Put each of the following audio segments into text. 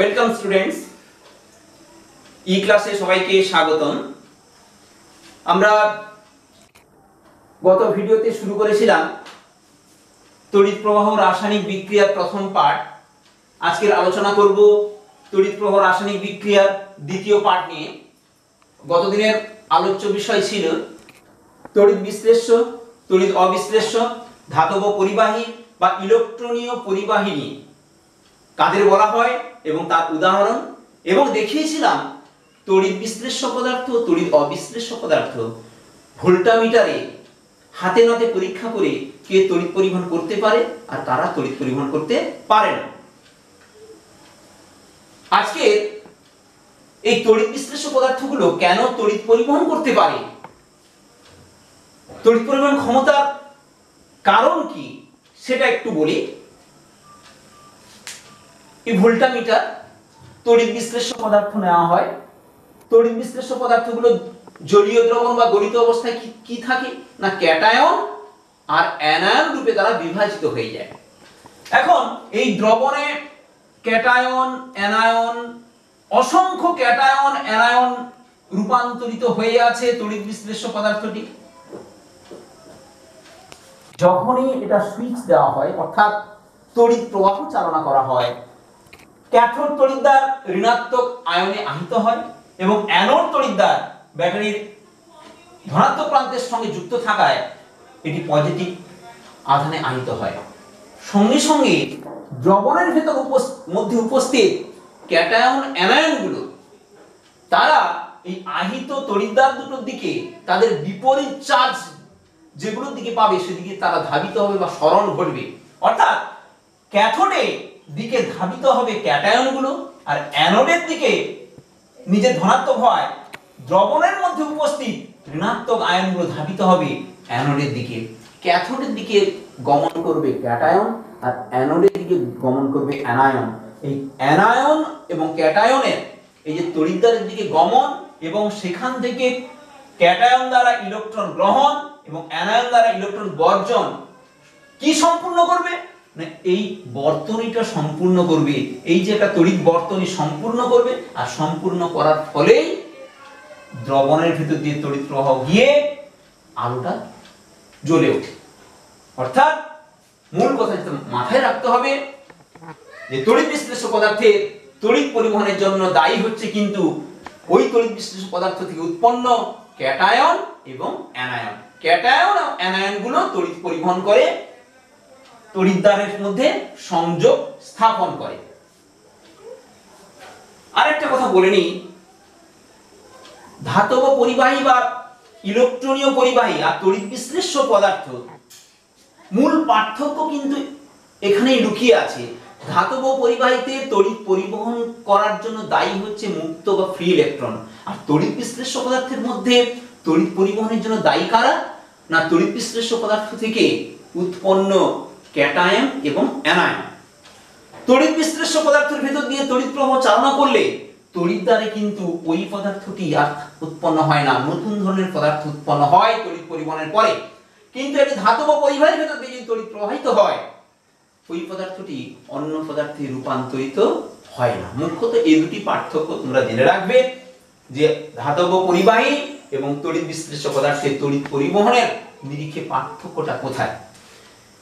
Welcome students, ই ক্লাসে সবাইকে স্বাগতম। আমরা গত ভিডিওতে শুরু করেছিলাম তড়িৎ প্রবাহ রাসায়নিক বিক্রিয়ার প্রথম পার্ট। আজকের আলোচনা করব তড়িৎ প্রবাহ রাসায়নিক বিক্রিয়ার দ্বিতীয় পার্ট নিয়ে। গতদিনের আলোচ্য বিষয় ছিল তড়িৎ বিশ্লেষ্য, তড়িৎ অবিশ্লেষ্য, ধাতব পরিবাহী বা ইলেকট্রনীয় পরিবাহী নিয়ে কাদের বলা হয় এবং তার উদাহরণ, এবং দেখিয়েছিলাম তড়িৎ বিশ্লেষ্য পদার্থ, তড়িৎ অবিশ্লেষ্য পদার্থ ভোল্টামিটারে হাতে নাতে পরীক্ষা করে কে তড়িৎ পরিবহন করতে পারে আর কারা তড়িৎ পরিবহন করতে পারে না। আজকে এই তড়িৎ বিশ্লেষ্য পদার্থগুলো কেন তড়িৎ পরিবহন করতে পারে, তড়িৎ পরিবহন ক্ষমতার কারণ কি সেটা একটু বলি। এই ভোল্টামিটার তড়িৎ বিশ্লেষ্য পদার্থ নেওয়া হয়। তড়িৎ বিশ্লেষ্য পদার্থগুলো জলীয় দ্রবণ বা গলিত অবস্থায় কি থাকে না, ক্যাটায়ন আর অ্যানায়ন রূপে তারা বিভাজিত হয়ে যায়। এখন এই দ্রবণে ক্যাটায়ন অ্যানায়ন, অসংখ্য ক্যাটায়ন অ্যানায়ন রূপান্তরিত হয়ে আছে তড়িৎ বিশ্লেষ্য পদার্থটি। যখনই এটা সুইচ দেওয়া হয় অর্থাৎ তড়িৎ প্রবাহ চালনা করা হয়, ক্যাথোড তড়িৎদ্বার ঋণাত্মক আয়নে আহিত হয় এবং অ্যানোড তড়িৎদ্বার ব্যাটারির ধনাত্মক প্রান্তের সঙ্গে যুক্ত থাকায় এটি পজিটিভ আধানে আহিত হয়। সঙ্গে সঙ্গে দ্রবণের ভেতর মধ্যে উপস্থিত ক্যাটায়ন অ্যানায়নগুলো তারা এই আহিত তড়িৎদ্বার দুটোর দিকে তাদের বিপরীত চার্জ যেগুলোর দিকে পাবে সেদিকে তারা ধাবিত হবে বা সরণ ঘটবে। অর্থাৎ ক্যাথোডে দিকে ধাবিত হবে ক্যাটায়নগুলো আর অ্যানোডের দিকে নিজে ধনাত্মক হয় দ্রবণের মধ্যে উপস্থিত ঋণাত্মক আয়নগুলো ধাবিত হবে অ্যানোডের দিকে। ক্যাথোডের দিকে গমন করবে ক্যাটায়ন আর অ্যানোডের দিকে গমন করবে অ্যানায়ন। এই অ্যানায়ন এবং ক্যাটায়নের এই যে তড়িৎদ্বারের দিকে গমন এবং সেখান থেকে ক্যাটায়ন দ্বারা ইলেকট্রন গ্রহণ এবং অ্যানায়ন দ্বারা ইলেকট্রন বর্জন কি সম্পূর্ণ করবে না, এই বর্তনীটা সম্পূর্ণ করবে। এই যে একটা তড়িৎ বর্তনী সম্পূর্ণ করবে আর সম্পূর্ণ করার ফলেই দ্রবণের ভিতর দিয়ে তড়িৎ প্রবাহ গিয়ে আলোটা জ্বলে ওঠে। অর্থাৎ মূল কথা যেটা মাথায় রাখতে হবে যে তড়িৎ বিশ্লেষ্য পদার্থের তড়িৎ পরিবহনের জন্য দায়ী হচ্ছে কিন্তু ওই তড়িৎ বিশ্লেষ্য পদার্থ থেকে উৎপন্ন ক্যাটায়ন এবং অ্যানায়ন। ক্যাটায়ন ও অ্যানায়নগুলো তড়িৎ পরিবহন করে, তড়িৎদ্বারের মধ্যে সংযোগ স্থাপন করে। আরেকটা কথা বলে নিই, ধাতব পরিবাহী বা ইলেকট্রনীয় পরিবাহী আর তড়িৎ বিশ্লেষ্য পদার্থ মূল পার্থক্য কিন্তু এখানেই লুকিয়ে আছে। ধাতব পরিবাহীতে তড়িৎ পরিবহন করার জন্য দায়ী হচ্ছে মুক্ত বা ফ্রি ইলেকট্রন, আর তড়িৎ বিশ্লেষ্য পদার্থের মধ্যে তড়িৎ পরিবহনের জন্য দায়ী কারা না, তড়িৎ বিশ্লেষ্য পদার্থ থেকে উৎপন্ন ক্যাটায়ন এবং অ্যানায়ন। তড়িৎ বিশ্লেষ্য পদার্থের ভেতর দিয়ে তড়িৎ প্রবাহ চালনা করলে তড়িৎদ্বারে কিন্তু ওই পদার্থটি আর উৎপন্ন হয় না, নতুন ধরনের পদার্থ উৎপন্ন হয় তড়িৎ পরিবহনের পরে। কিন্তু এটি ধাতব পরিবাহীর ভেতর দিয়ে যদি তড়িৎ প্রবাহিত হয় ওই পদার্থটি অন্য পদার্থে রূপান্তরিত হয় না। মুখ্যত এই দুটি পার্থক্য তোমরা জেনে রাখবে যে ধাতব পরিবাহী এবং তড়িৎ বিশ্লেষ্য পদার্থের তড়িৎ পরিবহনের নিরিখে পার্থক্যটা কোথায়।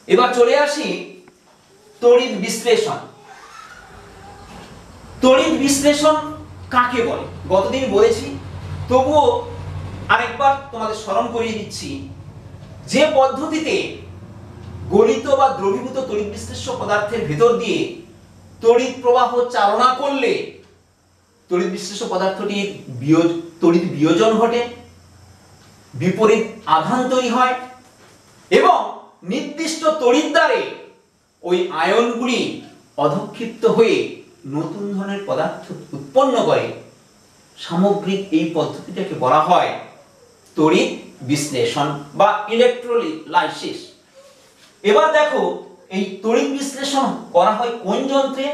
এবার চলে আসি তড়িৎ বিশ্লেষণ। তড়িৎ বিশ্লেষণ কাকে বলে গতদিন বলেছি, তবুও আরেকবার তোমাদের স্মরণ করিয়ে দিচ্ছি। যে পদ্ধতিতে গলিত বা দ্রবীভূত তড়িৎ বিশ্লেষ্য পদার্থের ভেতর দিয়ে তড়িৎ প্রবাহ চালনা করলে তড়িৎ বিশ্লেষ্য পদার্থটির তড়িৎ বিয়োজন ঘটে, বিপরীত আধান তৈরি হয় এবং নির্দিষ্ট তড়িৎদ্বারে ওই আয়নগুলি অধঃক্ষিপ্ত হয়ে নতুন ধরনের পদার্থ উৎপন্ন করে, সামগ্রিক এই পদ্ধতিটাকে বলা হয় তড়িৎ বিশ্লেষণ বা ইলেকট্রোলাইসিস। এবার দেখো এই তড়িৎ বিশ্লেষণ করা হয় কোন যন্ত্রে,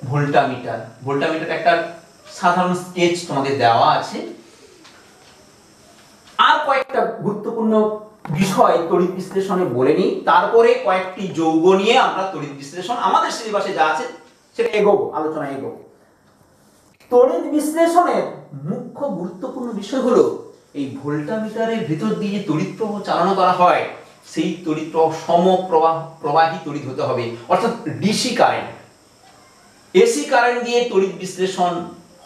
ভোল্টামিটার। ভোল্টামিটার একটা সাধারণ স্কেচ তোমাদের দেওয়া আছে। আর কয়েকটা গুরুত্বপূর্ণ বিষয় তড়িৎ বিশ্লেষণে বলে নিই, তারপরে কয়েকটি যৌগ নিয়ে আমরা তড়িৎ বিশ্লেষণ আমাদের সিলেবাসে যা আছে সেটা এগোবো, আলোচনা এগোবো। তড়িৎ বিশ্লেষণের মুখ্য গুরুত্বপূর্ণ বিষয় হলো এই ভোল্টামিটারের ভিতর দিয়ে তড়িৎ প্রবাহ চালনা করা হয়, সেই তড়িৎ প্রবাহ সমপ্রবাহী তড়িৎ হতে হবে, অর্থাৎ ডিসি কারেন্ট। এসি কারেন্ট দিয়ে তড়িৎ বিশ্লেষণ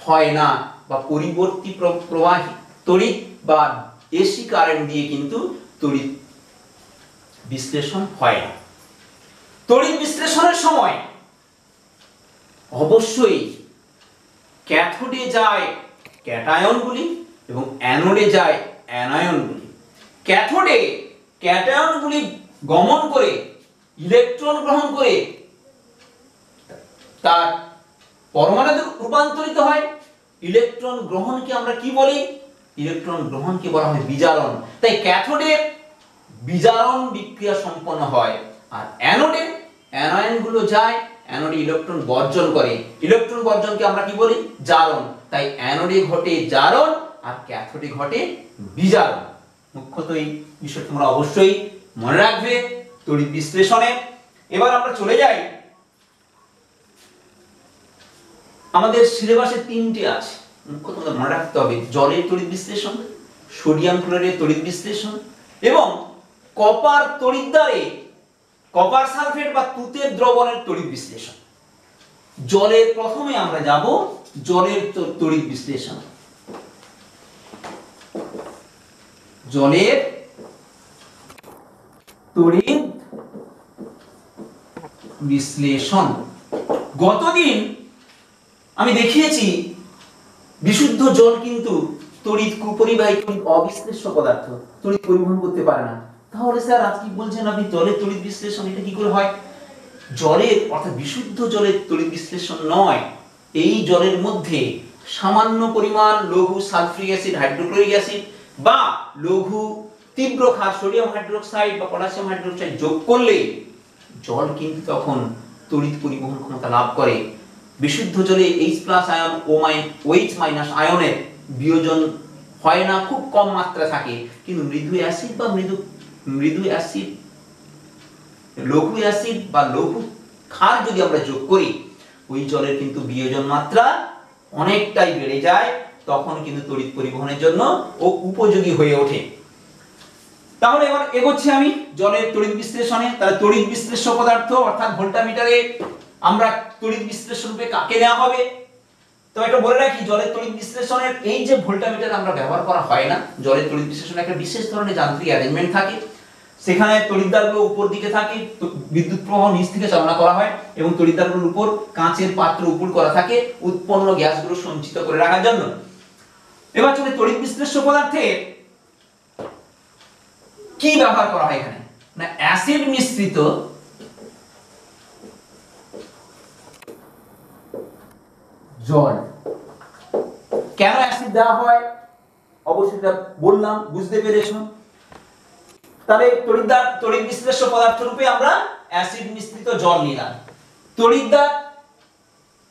হয় না, বা পরিবর্তী প্রবাহী তড়িৎ বা এসি কারেন্ট দিয়ে কিন্তু তড়িৎ বিশ্লেষণ হয় না। তড়িৎ বিশ্লেষণের সময় অবশ্যই ক্যাথোডে যায় ক্যাটায়নগুলি এবং অ্যানোডে যায় অ্যানায়নগুলি। ক্যাথোডে ক্যাটায়নগুলি গমন করে ইলেকট্রন গ্রহণ করে তার পরমাণুতে রূপান্তরিত হয়। ইলেকট্রন গ্রহণকে আমরা কি বলি? ইলেকট্রন গ্রহণকে বলা হয় বিজারণ। তাই ক্যাথোডে বিজারণ বিক্রিয়া সম্পন্ন হয়, আর অ্যানোডে অ্যানায়নগুলো যায়, অ্যানোডে ইলেকট্রন বর্জন করে। ইলেকট্রন বর্জনকে আমরা কি বলি? জারণ। তাই অ্যানোডে ঘটে জারণ আর ক্যাথোডে ঘটে বিজারণ। মুখ্যত এই বিষয়টি তোমরা অবশ্যই মনে রাখবে তড়িৎ বিশ্লেষণে। এবার আমরা চলে যাই, আমাদের সিলেবাসে তিনটে আছে, মুখ্য তোমাদের মনে রাখতে হবে। জলের তড়িৎ বিশ্লেষণ, সোডিয়াম ক্লোরাইডের তড়িৎ বিশ্লেষণ এবং কপার তড়িৎদ্বারে কপার সালফেট বা তুতের দ্রবণের তড়িৎ বিশ্লেষণ। জলের প্রথমে আমরা যাব জলের তড়িৎ বিশ্লেষণ। জলের তড়িৎ বিশ্লেষণ। গতদিন আমি দেখিয়েছি বিশুদ্ধ জল কিন্তু তড়িৎ কুপরিবাহী, তড়িৎ অবিশ্লেষ্য পদার্থ, তড়িৎ পরিবহন করতে পারে না। তাহলে স্যার আজ কি বলছেন আপনি জলের তড়িৎ বিশ্লেষণ, এটা কি করে হয়? জলের অর্থাৎ বিশুদ্ধ জলের তড়িৎ বিশ্লেষণ নয়, এই জলের মধ্যে সামান্য পরিমাণ লঘু সালফিউরিক অ্যাসিড, হাইড্রোক্লোরিক অ্যাসিড বা লঘু তীব্র ক্ষার সোডিয়াম হাইড্রোক্সাইড বা পটাশিয়াম হাইড্রোক্সাইড যোগ করলে জল কিন্তু তখন তড়িৎ পরিবহন ক্ষমতা লাভ করে। বিশুদ্ধ জলে H+ আয়ন ও OH- আয়নের বিয়োজন হয় না, খুব কম মাত্রা থাকে। কিন্তু মৃদু অ্যাসিড বা মৃদু অ্যাসিড, লঘু অ্যাসিড বা লঘু ক্ষার যদি আমরা যোগ করি, ওই জলের কিন্তু বিয়োজন মাত্রা অনেকটাই বেড়ে যায়, তখন কিন্তু তড়িৎ পরিবহনের জন্য ও উপযোগী হয়ে ওঠে। তাহলে এবার এগোচ্ছি আমি জলের তড়িৎ বিশ্লেষণে। তাহলে তড়িৎ বিশ্লেষ্য পদার্থ অর্থাৎ ভোল্টামিটারে আমরা তড়িৎ বিশ্লেষ্য রূপে কাকে নেওয়া হবে? তো এটা বলে রাখি, জলের তড়িৎ বিশ্লেষণের এই যে ভোল্টামিটার আমরা ব্যবহার করা হয় না। জলের তড়িৎ বিশ্লেষণে একটা বিশেষ ধরনের যান্ত্রিক অ্যারেঞ্জমেন্ট থাকে, সেখানে তড়িৎদ্বারগুলো উপর দিকে থাকে, বিদ্যুৎ প্রবাহ নিচ থেকে চালনা করা হয় এবং তড়িৎদ্বারগুলোর উপর কাঁচের পাত্র উপর করা থাকে উৎপন্ন গ্যাসগুলো সঞ্চিত করে রাখার জন্য। এবার চলে তড়িৎ বিশ্লেষ্য পদার্থে কি ব্যবহার করা হয় এখানে? না, অ্যাসিড মিশ্রিত জল। কেন অ্যাসিড দেওয়া হয় অবশ্যই এটা বললাম, বুঝতে পেরেছো। তাহলে তড়িৎ বিশ্লেষ্য পদার্থ রূপে আমরা অ্যাসিড মিশ্রিত জল নিলাম। তড়িৎদ্বার,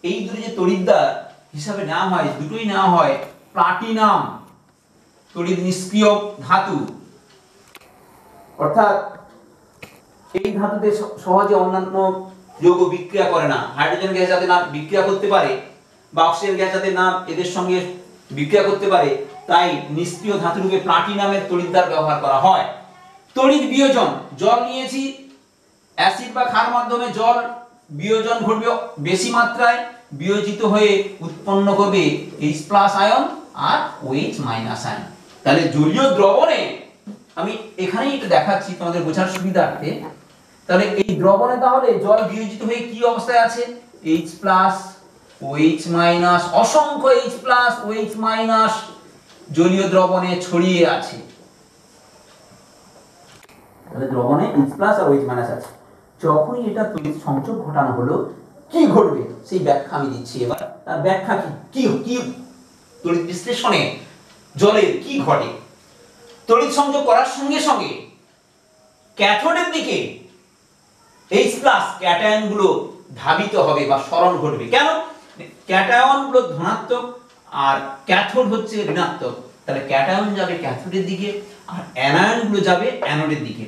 এই দুটো যে তড়িৎদ্বার হিসাবে নেওয়া হয়, দুটোই নেওয়া হয় প্লাটিনাম তড়িৎ নিষ্ক্রিয় ধাতু, অর্থাৎ এই ধাতুতে সহজে অন্যান্য যৌগ বিক্রিয়া করে না। হাইড্রোজেন গ্যাস যাতে না বিক্রিয়া করতে পারে বা অক্সিজেন গ্যাস যাতে না এদের সঙ্গে বিক্রিয়া করতে পারে, তাই নিষ্ক্রিয় ধাতু রূপে প্লাটিনামের তড়িৎদ্বার ব্যবহার করা হয়। তড়িৎ বিয়োজন, জল নিয়েছি, অ্যাসিড বা ক্ষার মাধ্যমে জল বিয়োজন ঘটবে বেশি মাত্রায়, বিয়োজিত হয়ে উৎপন্ন করবে H+ আয়ন আর OH- আয়ন। তাহলে জলীয় দ্রবণে, আমি এখানেই এটা দেখাচ্ছি তোমাদের বোঝার সুবিধার্থে। তাহলে এই দ্রবণে তাহলে জল বিয়োজিত হয়ে কি অবস্থায় আছে? H+ OH-, অসংখ্য H+ OH- জলীয় দ্রবণে ছড়িয়ে আছে। তাহলে দ্রবণে H+ আর OH- আছে। যখনই এটা তড়িৎ সংযোগ ঘটানো হলো, কি ঘটবে সেই ব্যাখ্যা আমি দিচ্ছি এবার। তার ব্যাখ্যা কি কি তড়িৎ বিশ্লেষণে জলের কি ঘটে? তড়িৎ সংযোগ করার সঙ্গে সঙ্গে ক্যাথোডের দিকে H+ ক্যাটায়নগুলো ধাবিত হবে বা সরণ ঘটবে। কেন? ক্যাটায়নগুলো ধনাত্মক আর ক্যাথোড হচ্ছে ঋণাত্মক। তাহলে ক্যাটায়ন যাবে ক্যাথোডের দিকে আর অ্যানায়নগুলো যাবে অ্যানোডের দিকে।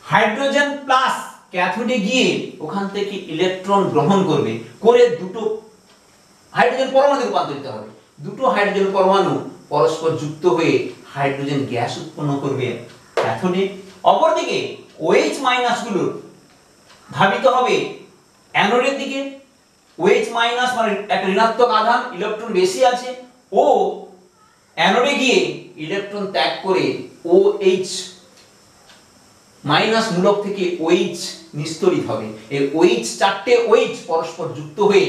হাইড্রোজেন প্লাস ক্যাথোডে গিয়ে ওখান থেকে ইলেকট্রন গ্রহণ করবে, করে দুটো হাইড্রোজেন পরমাণুতে রূপান্তরিত হবে। দুটো হাইড্রোজেন পরমাণু পরস্পর যুক্ত হয়ে হাইড্রোজেন গ্যাস উৎপন্ন করবে ক্যাথোডে। অপরদিকে OH মাইনাস গুলো ধাবিত হবে অ্যানোডের দিকে। OH মাইনাস মানে একটা ঋণাত্মক আধান, ইলেকট্রন বেশি আছে, ও অ্যানোডে গিয়ে ইলেকট্রন ত্যাগ করে OH মাইনাস মূলক থেকে OH নিস্তরিত হবে। এই OH চারটে OH পরস্পর যুক্ত হয়ে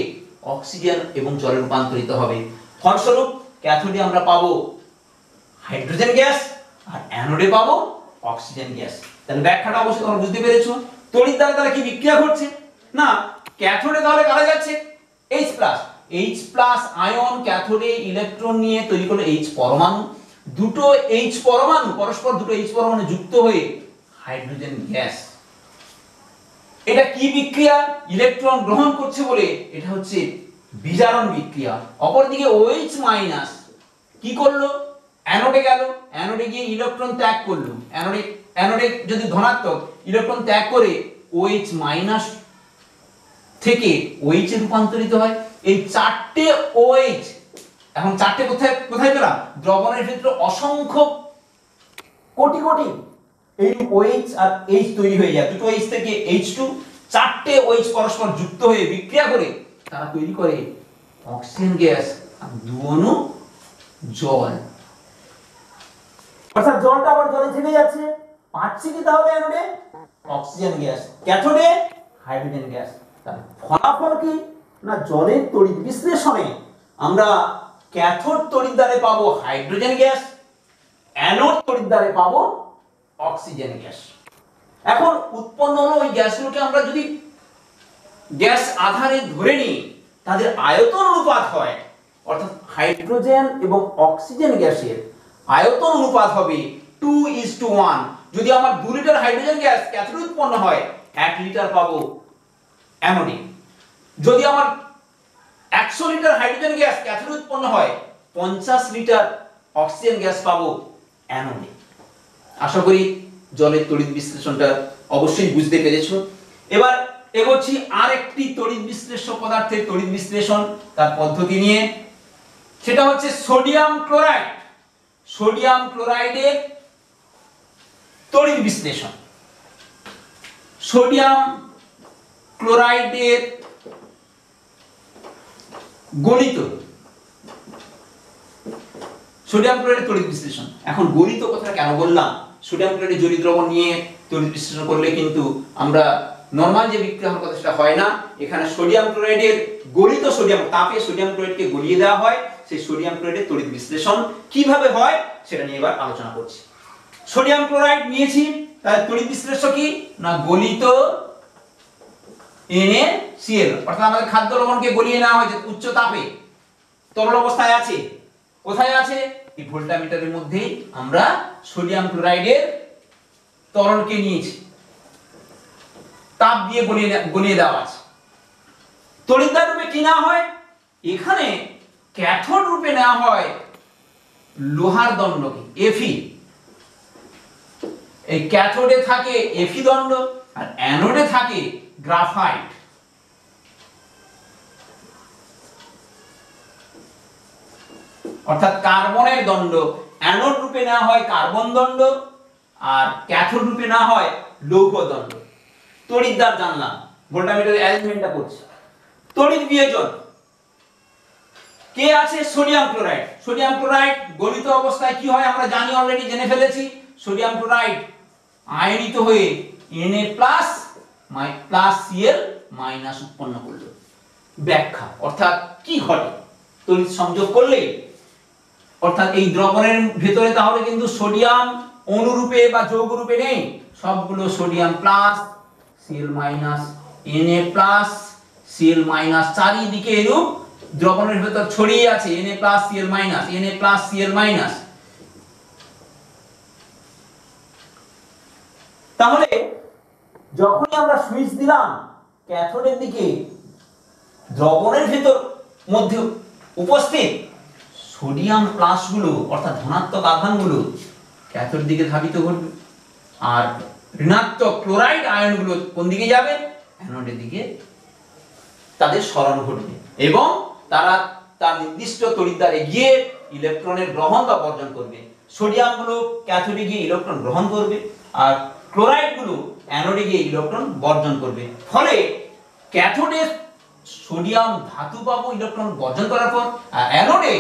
অক্সিজেন এবং জলে রূপান্তরিত হবে। ফলস্বরূপ ক্যাথোডে আমরা পাবো হাইড্রোজেন গ্যাস আর অ্যানোডে পাবো অক্সিজেন গ্যাস। তাহলে ব্যাখ্যাটা অবশ্যই তোমরা বুঝতে পেরেছো। তড়িৎ দ্বারা তাহলে কি বিক্রিয়া ঘটছে না, ক্যাথোডে তাহলে কারা যাচ্ছে H+ আয়ন ক্যাথোডে ইলেকট্রন নিয়ে তৈরি করলো H পরমাণু। দুটো H পরমাণু পরস্পর দুটো H পরমাণু যুক্ত হয়ে হাইড্রোজেন গ্যাস। এটা কি বিক্রিয়া? ইলেকট্রন গ্রহণ করছে বলে এটা হচ্ছে বিজারণ বিক্রিয়া। অপরদিকে OH মাইনাস কি করলো? অ্যানোডে গেল, অ্যানোডে গিয়ে ইলেকট্রন ত্যাগ করলো। অ্যানোডে যদি ধনাত্মক, ইলেকট্রন ত্যাগ করে OH মাইনাস থেকে OH এ রূপান্তরিত হয়। এই চারটে OH, এখন চারটে কোথায় কোথায় পেলাম? দ্রবণের ভিতরে অসংখ্য কোটি কোটি এই OH আর H তৈরি হয়ে যায়। দুটো H থেকে H2, চারটে OH পরস্পর যুক্ত হয়ে বিক্রিয়া করে তারা তৈরি করে অক্সিজেন গ্যাস আর দু অণু জল। অর্থাৎ জলটা আবার জলে থেকে যাচ্ছে, পাচ্ছি কি তাহলে অ্যানোডে? অক্সিজেন গ্যাস, ক্যাথোডে হাইড্রোজেন গ্যাস। তার ফলাফল কি না, জলের তড়িৎ বিশ্লেষণে আমরা ক্যাথোড তড়িৎদ্বারে পাবো হাইড্রোজেন গ্যাস, অ্যানোড তড়িৎদ্বারে পাবো অক্সিজেন গ্যাস। এখন উৎপন্ন হলো ওই গ্যাসগুলোকে আমরা যদি গ্যাস আধারে ধরে নিই, তাদের আয়তন অনুপাত হয়, অর্থাৎ হাইড্রোজেন এবং অক্সিজেন গ্যাসের আয়তন অনুপাত হবে 2:1। যদি আমার 2 লিটার হাইড্রোজেন গ্যাস ক্যাথোডে উৎপন্ন হয়, 1 লিটার পাবো অ্যানোডে। যদি আমার 100 লিটার হাইড্রোজেন গ্যাস ক্যাথোডে উৎপন্ন হয়, 50 লিটার অক্সিজেন গ্যাস পাবো অ্যানোডে। আশা করি জলের তড়িৎ বিশ্লেষণটা অবশ্যই বুঝতে পেরেছো। এবার এগোচ্ছি আরেকটি তড়িৎ বিশ্লেষ্য পদার্থের তড়িৎ বিশ্লেষণ তার পদ্ধতি নিয়ে। সেটা হচ্ছে সোডিয়াম ক্লোরাইড। সোডিয়াম ক্লোরাইডের তড়িৎ বিশ্লেষণ। সোডিয়াম ক্লোরাইডের গণিত, সোডিয়াম ক্লোরাইডের তড়িৎ বিশ্লেষণ। এখন গণিত কথা কেন বললাম? সোডিয়াম ক্লোরাইডের জলীয় দ্রবণ নিয়ে তড়িৎ বিশ্লেষণ করলে কিন্তু আমরা নরমাল যে বিক্রিয়া হওয়ার কথা সেটা হয় না। এখানে সোডিয়াম ক্লোরাইডের গলিত সোডিয়াম, তাপে সোডিয়াম ক্লোরাইডকে গলিয়ে দেওয়া হয়। সেই সোডিয়াম ক্লোরাইডের তড়িৎ বিশ্লেষণ কিভাবে হয় সেটা নিয়ে এবার আলোচনা করছি। সোডিয়াম ক্লোরাইড নিয়েছি, তার তড়িৎ বিশ্লেষ্য কি না, গলিত NaCl। অর্থাৎ আমাদের খাদ্য লবণকে গলিয়ে নেওয়া হয়েছে উচ্চ তাপে, তরল অবস্থায় আছে। কোথায় আছে? এই ভোল্টামিটারের মধ্যেই আমরা সোডিয়াম ক্লোরাইডের তরলকে নিয়েছি, তাপ দিয়ে গলিয়ে দেওয়া আছে। তড়িৎদ্বার রূপে কি নেওয়া হয়? এখানে ক্যাথোড রূপে নেওয়া হয় লোহার দণ্ডকে, Fe। এই ক্যাথোডে থাকে Fe দণ্ড আর অ্যানোডে থাকে গ্রাফাইট। অর্থাৎ কার্বনের দণ্ড অ্যানোড রূপে নেওয়া হয় কার্বন দণ্ড, আর ক্যাথোড রূপে নেওয়া হয় লৌহ দণ্ড। তড়িৎদ্বার জানলাম, ভোল্টামিটারের অ্যারেঞ্জমেন্টটা করছি। তড়িৎ বিয়োজন কে আছে? Sodium chloride. সোডিয়াম ক্লোরাইড গলিত অবস্থায় কি হয় আমরা জানি, অলরেডি জেনে ফেলেছি। সোডিয়াম ক্লোরাইড আয়নিত হয়ে Na+Cl- উৎপন্ন করলো। ব্যাখ্যা অর্থাৎ কি ঘটে তড়িৎ সংযোগ করলে, অর্থাৎ এই দ্রবণের ভেতরে তাহলে কিন্তু সোডিয়াম অনুরূপে বা যৌগ রূপে নেই, সবগুলো সোডিয়াম প্লাস Cl-, Na+Cl-, চারিদিকে এরূপ দ্রবণের ভেতর ছড়িয়ে আছে Na+Cl-, তাহলে যখনই আমরা সুইচ দিলাম ক্যাথোডের দিকে, দ্রবণের ভেতর মধ্যে উপস্থিত সোডিয়াম প্লাস গুলো অর্থাৎ ধনাত্মক আধানগুলো ক্যাথোড দিকে ধাবিত করবে, আর ঋণাত্মক ক্লোরাইড আয়নগুলো কোন দিকে যাবে? অ্যানোডের দিকে তাদের সরণ ঘটবে এবং তারা তার নির্দিষ্ট তড়িৎদ্বারে গিয়ে ইলেকট্রনের গ্রহণ বা বর্জন করবে। সোডিয়ামগুলো ক্যাথোডে গিয়ে ইলেকট্রন গ্রহণ করবে আর ক্লোরাইডগুলো অ্যানোডে গিয়ে ইলেকট্রন বর্জন করবে। ফলে ক্যাথোডে সোডিয়াম ধাতু পাবো ইলেকট্রন বর্জন করার পর, আর অ্যানোডে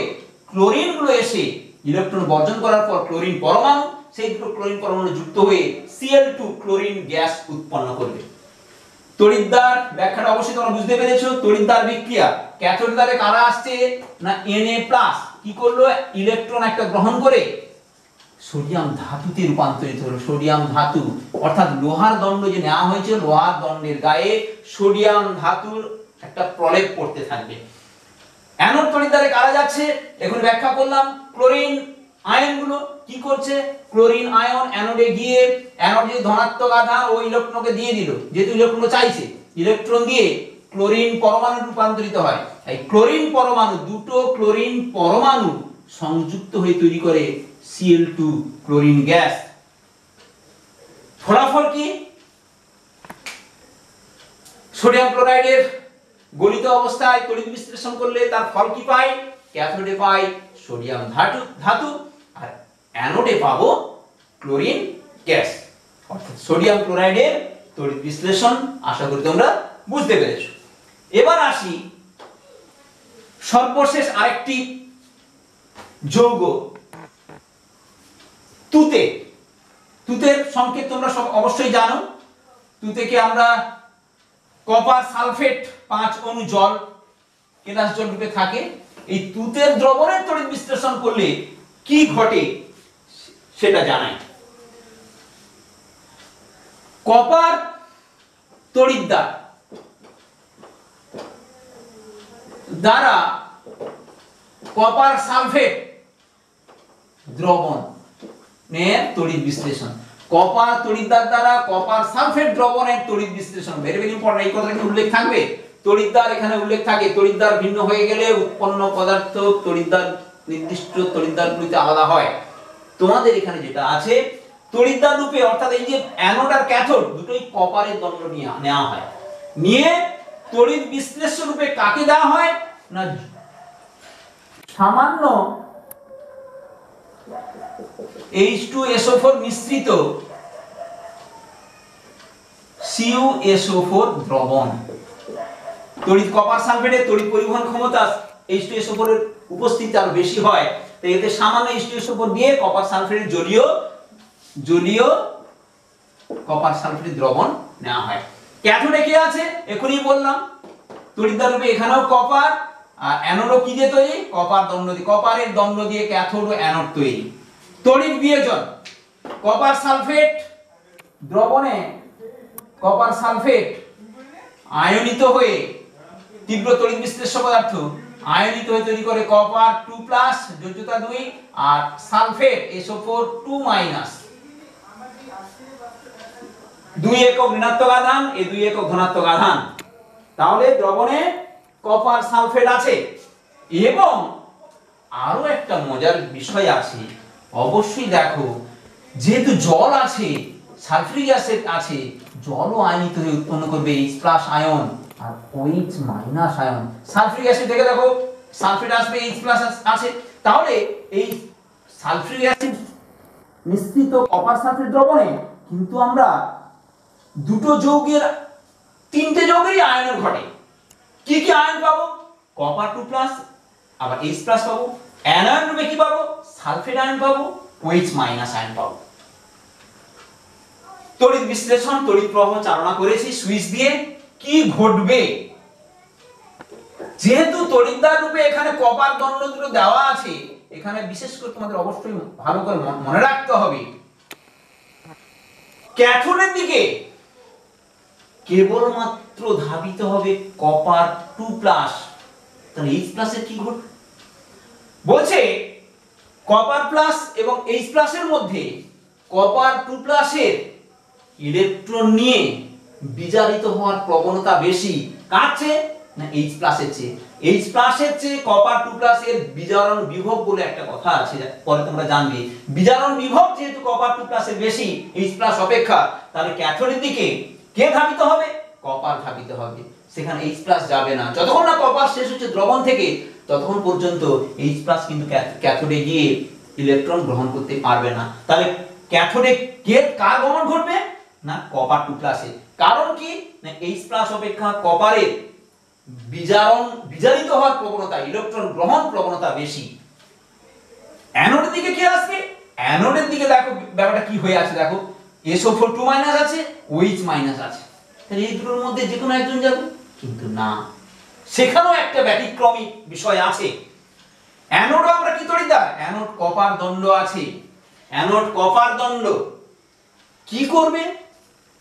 ক্লোরিনগুলো এসে ইলেকট্রন বর্জন করার পর ক্লোরিন পরমাণু, সেই দুটো ক্লোরিন পরমাণু যুক্ত হয়ে Cl2 ক্লোরিন গ্যাস উৎপন্ন করবে। তড়িৎদ্বার ব্যাখ্যাটা অবশ্যই তোমরা বুঝতে পেরেছো। তড়িৎদ্বার বিক্রিয়া, ক্যাথোড দ্বারে কারা আসছে না Na+, কি করলো? ইলেকট্রন একটা গ্রহণ করে সোডিয়াম ধাতুতে রূপান্তরিত হলো। সোডিয়াম ধাতু অর্থাৎ লোহার দণ্ড যে নেওয়া হয়েছে, লোহার দণ্ডের গায়ে সোডিয়াম ধাতুর একটা প্রলেপ পড়তে থাকবে। অ্যানোড তড়িৎদ্বারে কারা যাচ্ছে এখন ব্যাখ্যা করলাম। ক্লোরিন আয়নগুলো কি করছে? ক্লোরিন আয়ন অ্যানোডে গিয়ে অ্যানোড যে ধনাত্মক আধান ওই ইলেকট্রনকে দিয়ে দিল, যেহেতু ইলেকট্রন চাইছে, ইলেকট্রন দিয়ে ক্লোরিন পরমাণু রূপান্তরিত হয়। এই ক্লোরিন পরমাণু, দুটো ক্লোরিন পরমাণু সংযুক্ত হয়ে তৈরি করে Cl2 ক্লোরিন গ্যাস। ফলাফল কি? সোডিয়াম ক্লোরাইডের গলিত অবস্থায় তড়িৎ বিশ্লেষণ করলে তার ফল কি পাই? ক্যাথোডে পাই সোডিয়াম ধাতু আর অ্যানোডে পাবো ক্লোরিন গ্যাস। অর্থাৎ সোডিয়াম ক্লোরাইডের তড়িৎ বিশ্লেষণ আশা করি তোমরা বুঝতে পেরেছো। এবার আসি সর্বশেষ আরেকটি যৌগ, তুতে। তুতের সংকেত তোমরা সব অবশ্যই জানো। তুতেকে আমরা কপার সালফেট 5 অণু জল, কেলাস জল রূপে থাকে। এই তুতের দ্রবণের তড়িৎ বিশ্লেষণ করলে কি ঘটে সেটা জানাই। কপার তড়িৎদ্বার দ্বারা কপার সালফেট দ্রবণের তড়িৎ বিশ্লেষণ, কপার তড়িৎদ্বার দ্বারা কপার সালফেট দ্রবণের তড়িৎ বিশ্লেষণ। ভেরি ভেরি ইম্পর্টেন্ট, এই কথাটা কিন্তু উল্লেখ থাকবে। তড়িৎদ্বার এখানে উল্লেখ থাকে, তড়িৎদ্বার ভিন্ন হয়ে গেলে উৎপন্ন পদার্থ তড়িৎদ্বার নির্দিষ্ট তড়িৎদ্বারগুলিতে আলাদা হয়। তোমাদের এখানে যেটা আছে তড়িৎদ্বার রূপে, অর্থাৎ এই যে অ্যানোড আর ক্যাথোড দুটোই কপারের দণ্ড নিয়ে নেওয়া হয়, নিয়ে তড়িৎ বিশ্লেষ্য রূপে কাকে দেওয়া হয় না সামান্য H2SO4 মিশ্রিত CuSO4 দ্রবণ। তড়িৎ কপার সালফেটের তড়িৎ পরিবহন ক্ষমতা H2SO4 এর উপস্থিতি আরো বেশি হয়, তাই এতে সামান্য H2SO4 দিয়ে কপার সালফেটের জলীয় কপার সালফেটের দ্রবণ নেওয়া হয়। ক্যাথোডে কি আছে এখনই বললাম, তড়িৎদ্বার রূপে এখানেও কপার, আর অ্যানোডও কি দিয়ে তৈরি? কপার দণ্ড দিয়ে, কপারের দণ্ড দিয়ে ক্যাথোড ও অ্যানোড তৈরি। তড়িৎ বিয়োজন, কপার সালফেট দ্রবণে কপার সালফেট আয়নিত হয়ে, তীব্র তড়িৎ বিশ্লেষ্য পদার্থ আয়নিত হয়ে তৈরি করে কপার 2+ যোজ্যতা 2 আর সালফেট SO4 2-, 2 একক ঋণাত্মক আধান, এই 2 একক ধনাত্মক আধান। তাহলে দ্রবণে কপার সালফেট আছে। এবং আরো একটা মজার বিষয় আছে, অবশ্যই দেখো, যেহেতু জল আছে, সালফিউরিক অ্যাসিড আছে, জলও আয়নিত হয়ে উৎপন্ন করবে H+ আয়ন আর OH- আয়ন। সালফিউরিক অ্যাসিড থেকে দেখো সালফেট আসবে, H+ আছে, তাহলে এই সালফিউরিক অ্যাসিড মিশ্রিত কপার সালফেট দ্রবণে কিন্তু আমরা দুটো যৌগের, তিনটে যৌগেরই আয়ন ঘটে। কি কি আয়ন পাবো? কপার 2+, আবার H+ পাবো। অ্যানায়ন রূপে কি পাবো? সালফেট আয়ন পাবো, OH- আয়ন পাবো। তড়িৎ বিশ্লেষণ, তড়িৎ প্রবাহ চালনা করেছি সুইচ দিয়ে। কি ঘটবে? যেহেতু তড়িৎদ্বার রূপে এখানে কপার দণ্ড দুটো দেওয়া আছে, এখানে বিশেষ করে তোমাদের অবশ্যই ভালো করে মনে রাখতে হবে, ক্যাথোডের দিকে কেবলমাত্র ধাবিত হবে কপার 2+। তাহলে H+ এর কি ঘটবে? বলছে কপার প্লাস এবং H+ এর মধ্যে কপার 2+ এর ইলেকট্রন নিয়ে বিজারিত হওয়ার প্রবণতা বেশি। কার চেয়ে? না H প্লাসের চেয়ে? H প্লাসের চেয়ে কপার 2+ এর বিজারণ বিভব বলে একটা কথা আছে, পরে তোমরা জানবে। বিজারণ বিভব যেহেতু কপার 2+ এর বেশি H প্লাস অপেক্ষা, তাহলে ক্যাথোডের দিকে কে ধাবিত হবে? কপার ধাবিত হবে। সেখানে H প্লাস যাবে না। যতক্ষণ না কপার শেষ হচ্ছে দ্রবণ থেকে, ততক্ষণ পর্যন্ত H প্লাস কিন্তু ক্যাথোডে গিয়ে ইলেকট্রন গ্রহণ করতে পারবে না। তাহলে ক্যাথোডে কার গমন ঘটবে? না কপার 2+ এর। কারণ কি? না H প্লাস অপেক্ষা কপারের বিজারিত হওয়ার প্রবণতা, ইলেকট্রন গ্রহণ প্রবণতা বেশি। অ্যানোডের দিকে কি আসবে? অ্যানোডের দিকে দেখো ব্যাপারটা কি হয়ে আছে, দেখো SO4 2- আছে, OH- আছে। তাহলে এই দুটোর মধ্যে যে কোনো একজন যাবে? কিন্তু না, সেখানেও একটা ব্যতিক্রমী বিষয় আছে। অ্যানোডে আমরা কি তড়িৎদ্বার? অ্যানোড কপার দণ্ড আছে। অ্যানোড কপার দণ্ড কি করবে?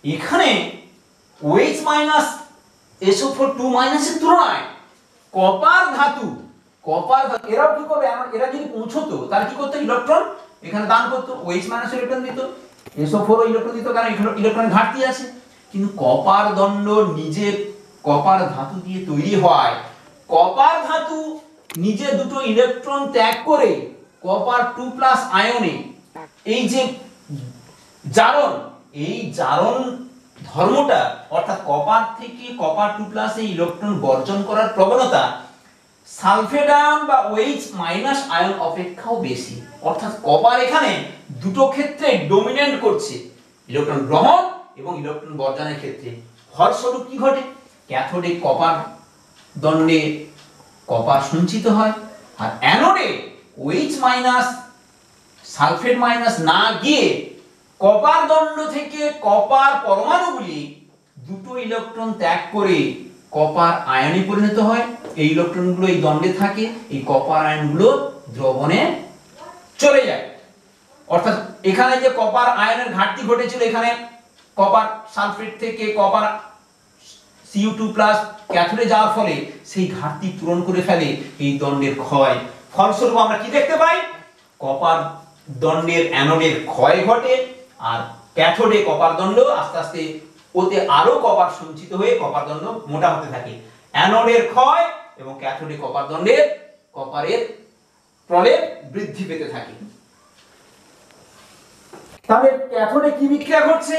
এখানে OH- SO4 2- এর তুলনায় কপার ধাতু এরাও কি করবে? এরা যদি পৌঁছতো তাহলে কি করতো? ইলেকট্রন এখানে দান করতো, OH- ইলেকট্রন দিত, SO4 ইলেকট্রন দিত, কারণ ইলেকট্রন ঘাটতি আছে। কিন্তু কপার দণ্ড নিজে কপার ধাতু দিয়ে তৈরি হয়। কপার ধাতু নিজে দুটো ইলেকট্রন ত্যাগ করে কপার 2+ আয়নে এই যে জারণ, এই জারণ ধর্মটা, অর্থাৎ কপার থেকে কপার 2+ এ ইলেকট্রন বর্জন করার প্রবণতা সালফেট আয়ন বা OH- আয়ন অপেক্ষাও বেশি। অর্থাৎ কপার এখানে দুটো ক্ষেত্রে ডমিনেন্ট করছে, ইলেকট্রন গ্রহণ এবং ইলেকট্রন বর্জনের ক্ষেত্রে। ফলস্বরূপ কি ঘটে? ক্যাথোডে কপার দণ্ডে কপার সঞ্চিত হয়, আর অ্যানোডে OH- সালফেট মাইনাস না গিয়ে কপার দণ্ড থেকে কপার পরমাণুগুলি দুটো ইলেকট্রন ত্যাগ করে কপার আয়নে পরিণত হয়। এই ইলেকট্রনগুলো এই দণ্ডে থাকে, এই কপার আয়নগুলো দ্রবণে চলে যায়। অর্থাৎ এখানে যে কপার আয়নের ঘাটতি ঘটেছিল, এখানে কপার সালফেট থেকে কপার Cu2+ ক্যাথোডে যাওয়ার ফলে সেই ঘাটতি পূরণ করে ফেলে এই দণ্ডের ক্ষয়। ফলস্বরূপ আমরা কি দেখতে পাই? কপার দণ্ডের অ্যানোডের ক্ষয় ঘটে, আর ক্যাথোডে কপার দণ্ড আস্তে আস্তে ওতে আরো কপার সঞ্চিত হয়ে কপার দণ্ড মোটা হতে থাকে। অ্যানোডের ক্ষয় এবং ক্যাথোডে কপার দণ্ডের কপারের প্রলেপ বৃদ্ধি পেতে থাকে। তাহলে ক্যাথোডে কি বিক্রিয়া ঘটছে?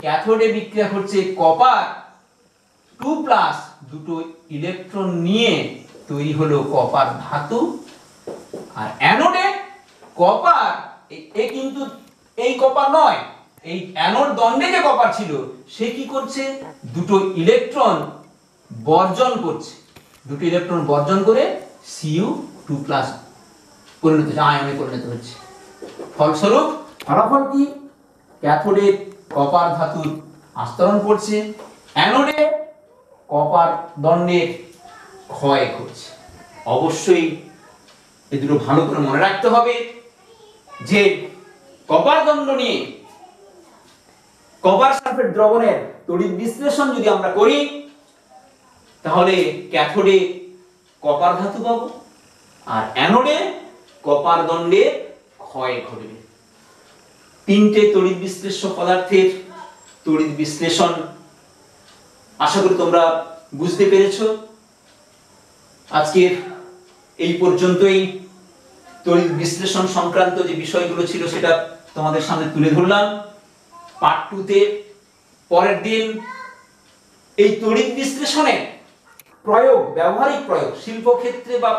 ক্যাথোডে বিক্রিয়া ঘটছে কপার 2+ দুটো ইলেকট্রন নিয়ে তৈরি হলো কপার ধাতু, আর অ্যানোডে কপার কিন্তু এই কপার নয়, এই অ্যানোড দণ্ডে যে কপার ছিল সে কি করছে? দুটো ইলেকট্রন বর্জন করছে, দুটো ইলেকট্রন বর্জন করে Cu2+ পরিণত হচ্ছে, আয়নে পরিণত হচ্ছে। ফলস্বরূপ ফলাফল কি? ক্যাথোডে কপার ধাতুর আস্তরণ করছে, অ্যানোডে কপার দণ্ডের ক্ষয় ঘটছে। অবশ্যই এই দুটো ভালো করে মনে রাখতে হবে যে কপার দণ্ড নিয়ে কপার সালফেট দ্রবণের তড়িৎ বিশ্লেষণ যদি আমরা করি, তাহলে ক্যাথোডে কপার ধাতু পাবো, আর অ্যানোডে কপার দণ্ডের ক্ষয় ঘটবে। তিনটে তড়িৎ বিশ্লেষ্য পদার্থের তড়িৎ বিশ্লেষণ আশা করি তোমরা বুঝতে পেরেছো। আজকের এই পর্যন্তই তড়িৎ বিশ্লেষণ সংক্রান্ত যে বিষয়গুলো ছিল সেটা তোমাদের সামনে তুলে ধরলাম। পার্ট 2 তে পরের দিন এই তড়িৎ বিশ্লেষণের প্রয়োগ, ব্যবহারিক প্রয়োগ, শিল্পক্ষেত্রে বা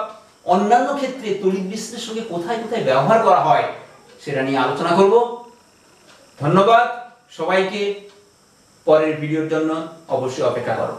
অন্যান্য ক্ষেত্রে তড়িৎ বিশ্লেষণকে কোথায় কোথায় ব্যবহার করা হয় সেটা নিয়ে আলোচনা করব। ধন্যবাদ সবাইকে। পরের ভিডিওর জন্য অবশ্যই অপেক্ষা করো।